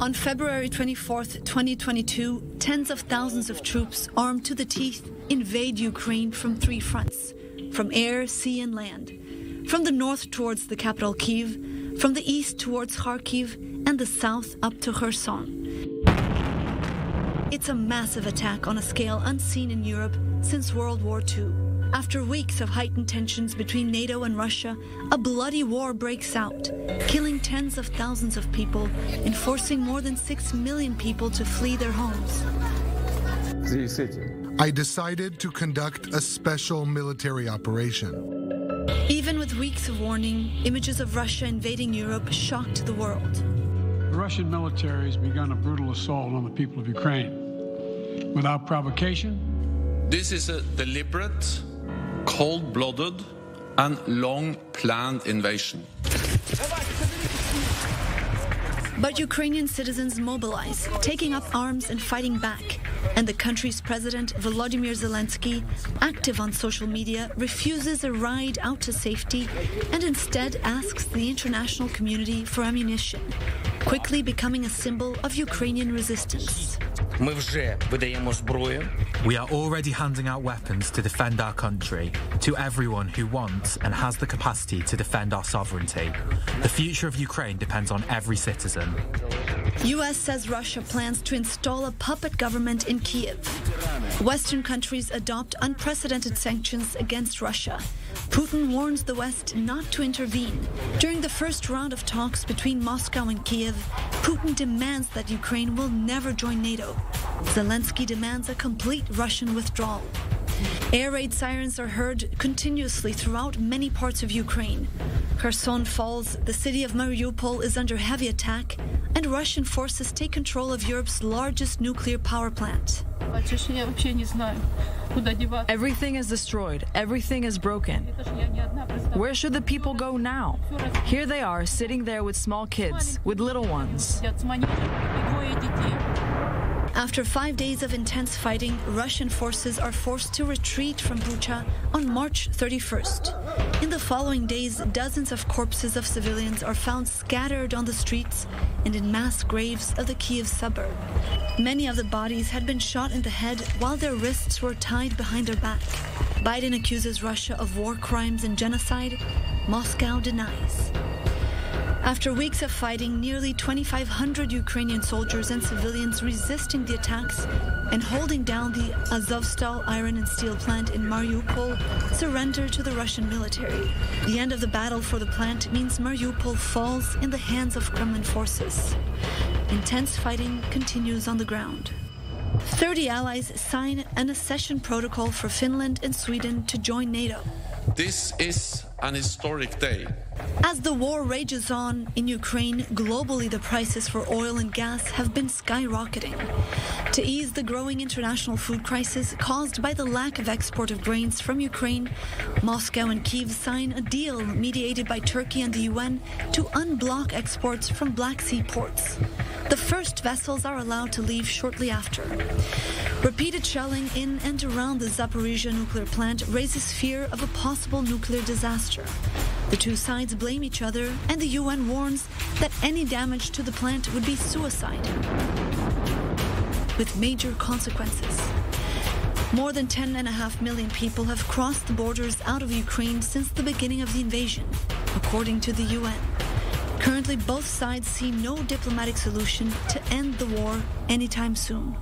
On February 24th, 2022, tens of thousands of troops armed to the teeth invade Ukraine from three fronts, from air, sea and land. From the north towards the capital Kyiv, from the east towards Kharkiv, and the south up to Kherson. It's a massive attack on a scale unseen in Europe since World War II. After weeks of heightened tensions between NATO and Russia, a bloody war breaks out, killing tens of thousands of people and forcing more than 6 million people to flee their homes. I decided to conduct a special military operation. Even with weeks of warning, images of Russia invading Europe shocked the world. The Russian military has begun a brutal assault on the people of Ukraine. Without provocation, this is a deliberate, cold-blooded and long-planned invasion. But Ukrainian citizens mobilize, taking up arms and fighting back. And the country's president, Volodymyr Zelensky, active on social media, refuses a ride out to safety and instead asks the international community for ammunition, quickly becoming a symbol of Ukrainian resistance. We are already handing out weapons to defend our country, to everyone who wants and has the capacity to defend our sovereignty. The future of Ukraine depends on every citizen. US says Russia plans to install a puppet government in Kyiv. Western countries adopt unprecedented sanctions against Russia. Putin warns the West not to intervene. During the first round of talks between Moscow and Kyiv, Putin demands that Ukraine will never join NATO. Zelensky demands a complete Russian withdrawal. Air raid sirens are heard continuously throughout many parts of Ukraine. Kherson falls, the city of Mariupol is under heavy attack, and Russian forces take control of Europe's largest nuclear power plant. Everything is destroyed. Everything is broken. Where should the people go now? Here they are, sitting there with small kids, with little ones. After 5 days of intense fighting, Russian forces are forced to retreat from Bucha on March 31st. In the following days, dozens of corpses of civilians are found scattered on the streets and in mass graves of the Kyiv suburb. Many of the bodies had been shot in the head while their wrists were tied behind their back. Biden accuses Russia of war crimes and genocide. Moscow denies. After weeks of fighting, nearly 2,500 Ukrainian soldiers and civilians resisting the attacks and holding down the Azovstal iron and steel plant in Mariupol surrender to the Russian military. The end of the battle for the plant means Mariupol falls in the hands of Kremlin forces. Intense fighting continues on the ground. 30 allies sign an accession protocol for Finland and Sweden to join NATO. This is an historic day. As the war rages on in Ukraine, globally the prices for oil and gas have been skyrocketing. To ease the growing international food crisis caused by the lack of export of grains from Ukraine, Moscow and Kyiv sign a deal mediated by Turkey and the UN to unblock exports from Black Sea ports. The first vessels are allowed to leave shortly after. Repeated shelling in and around the Zaporizhzhia nuclear plant raises fear of a possible nuclear disaster. The two sides blame each other, and the UN warns that any damage to the plant would be suicide, with major consequences. More than 10.5 million people have crossed the borders out of Ukraine since the beginning of the invasion, according to the UN. Currently, both sides see no diplomatic solution to end the war anytime soon.